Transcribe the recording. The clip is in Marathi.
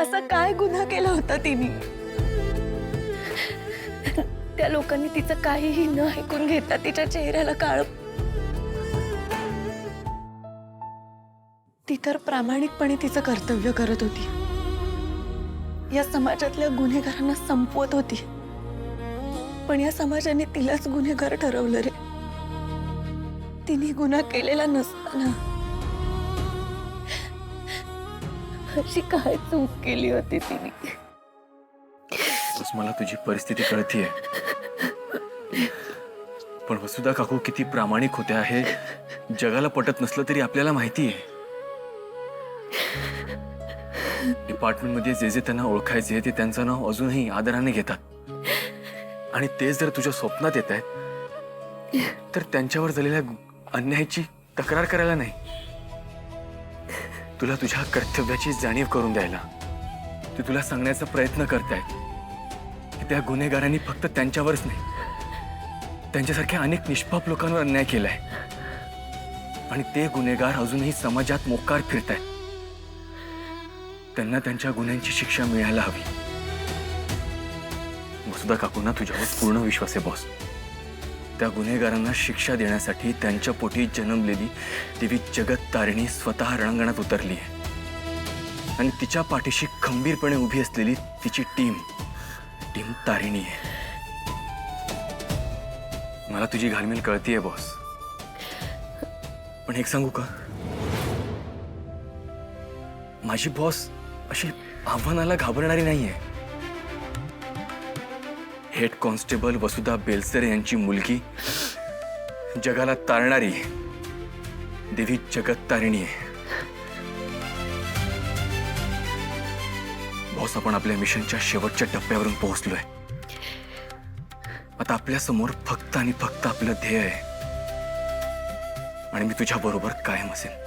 असा काय गुन्हा केला होता तिने? त्या लोकांनी तिचं काहीही न ऐकून घेता तिच्या चेहऱ्याला काळ. ती तर प्रामाणिकपणे तिचं कर्तव्य करत होती. या समाजातल्या गुन्हेगारांना संपवत होती. पण या समाजाने तिलाच गुन्हेगार ठरवलं रे. तिने गुन्हा केलेला नसताना अशी काय चूक केली होती तिने? बस मला तुझी परिस्थिती कळतीये, पण वसुधा काकू किती प्रामाणिक होत्या हे जगाला पटत नसलं तरी आपल्याला माहिती आहे. डिपार्टमेंटमध्ये जे जे त्यांना ओळखायचे ते त्यांचं नाव अजूनही आदराने घेतात. आणि तेच जर तुझ्या स्वप्नात येत आहेत तर त्यांच्यावर झालेल्या अन्यायाची तक्रार करायला नाही, तुला तुझ्या कर्तव्याची जाणीव करून द्यायला ते तुला सांगण्याचा प्रयत्न करतायत की त्या गुन्हेगारांनी फक्त त्यांच्यावरच नाही, त्यांच्यासारख्या अनेक निष्पाप लोकांवर अन्याय केलाय. आणि ते गुन्हेगार अजूनही समाजात मोकार फिरतायत. त्यांना त्यांच्या गुन्ह्यांची शिक्षा मिळायला हवी. वसुधा काकूंना तुझ्यावर पूर्ण विश्वास आहे बॉस. त्या गुन्हेगारांना शिक्षा देण्यासाठी त्यांच्या पोटी जन्मलेली देवी जगत तारिणी स्वतः रणांगणात उतरली आहे. आणि तिच्या पाठीशी खंबीरपणे उभी असलेली तिची टीम तारिणी आहे. मला तुझी घालमेल कळतीये बॉस, पण एक सांगू का, माझी बॉस अशी आव्हानाला घाबरणारी नाहीये. हेड कॉन्स्टेबल वसुधा बेलसरे यांची मुलगी जगाला तारणारी देवी जगत तारिणी आहे. बॉस, आपण आपल्या मिशनच्या शेवटच्या टप्प्यावरून पोहोचलोय. आता आपल्या समोर फक्त आणि फक्त आपलं ध्येय आहे आणि मी तुझ्या बरोबर कायम असेन.